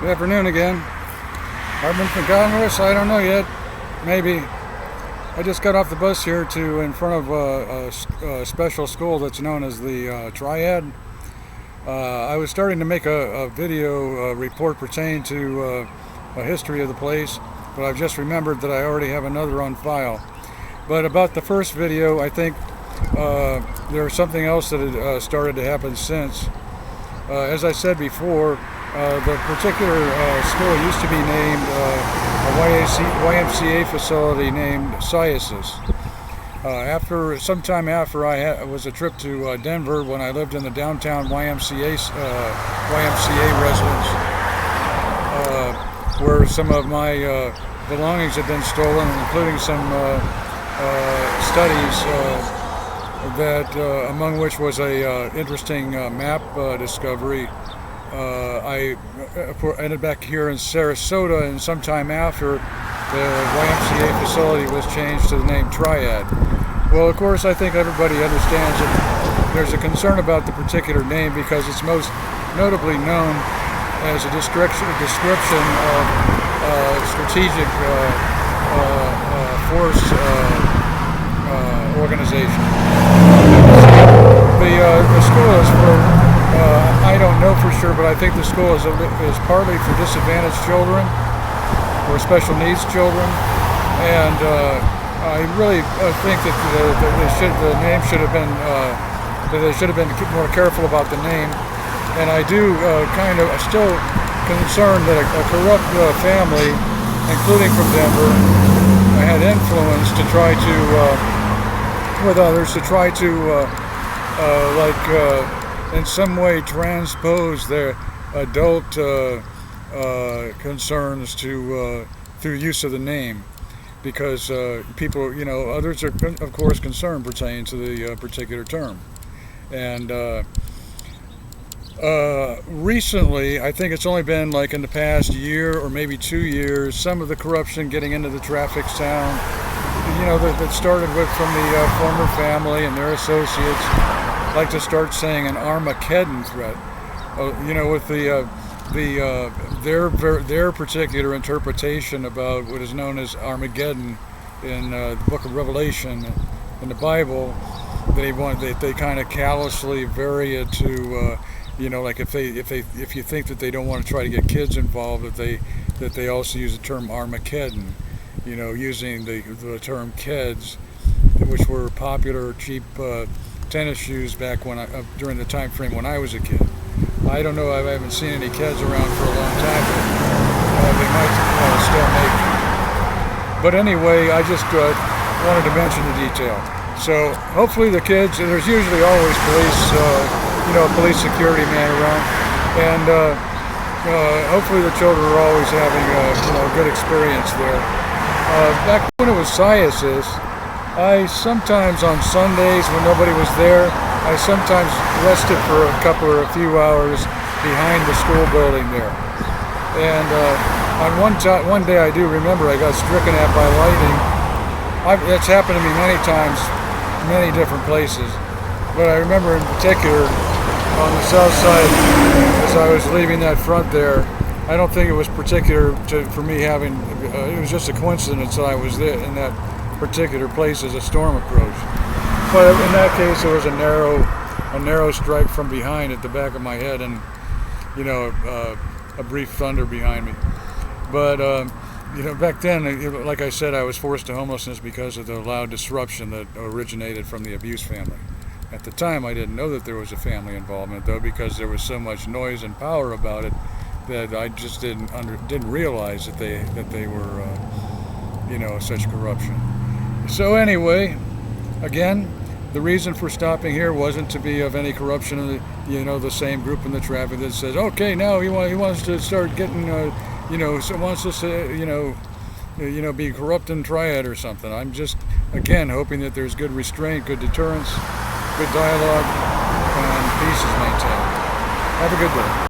Good afternoon again. I've been from Congress. I don't know yet. Maybe. I just got off the bus here to in front of a special school that's known as the Triad. I was starting to make a video report pertaining to a history of the place, but I've just remembered that I already have another on file. But about the first video, I think there's something else that had started to happen since. As I said before, the particular school used to be named a YMCA facility named Sciences. Sometime after I was a trip to Denver when I lived in the downtown YMCA residence, where some of my belongings had been stolen, including some studies among which was a interesting map discovery. I ended back here in Sarasota, and sometime after, the YMCA facility was changed to the name Triad. Well, of course, I think everybody understands that there's a concern about the particular name because it's most notably known as a description of strategic force organization. The school is for, I don't know for sure, but I think the school is partly for disadvantaged children or special needs children, and I really think that the name should have been, that they should have been more careful about the name, and I do still concerned that a corrupt family, including from Denver, had influence to try to, with others, to try to in some way transpose their adult concerns to through use of the name, because people, others are of course concerned pertaining to the particular term. And recently, I think it's only been like in the past year or maybe 2 years, some of the corruption getting into the traffic sound, that started from the former family and their associates, like to start saying an Armageddon threat, with their particular interpretation about what is known as Armageddon in the Book of Revelation in the Bible. They kind of callously vary it to, like if you think that they don't want to try to get kids involved, that they also use the term Armageddon, using the term Keds, which were popular cheap tennis shoes back during the time frame when I was a kid. I don't know, I haven't seen any Keds around for a long time, but they might still make them. But anyway, I just wanted to mention the detail. So hopefully the kids, and there's usually always police, a police security man around, and hopefully the children are always having a good experience there. Back when it was Sciences, I sometimes on Sundays when nobody was there, I sometimes rested for a few hours behind the school building there. And on one day I do remember I got stricken at by lightning. That's happened to me many times, many different places. But I remember in particular on the south side, as I was leaving that front there, I don't think it was particular for me having, it was just a coincidence that I was there in that particular place as a storm approached. But in that case, there was a narrow strike from behind at the back of my head, and a brief thunder behind me. But back then, like I said, I was forced to homelessness because of the loud disruption that originated from the abuse family. At the time, I didn't know that there was a family involvement, though, because there was so much noise and power about it that I just didn't realize that they were such corruption. So anyway, again, the reason for stopping here wasn't to be of any corruption of the same group in the traffic that says, okay, now he wants to start getting wants us to be corrupt in Triad or something. I'm just again hoping that there's good restraint, good deterrence, good dialogue, and peace is maintained. Have a good day.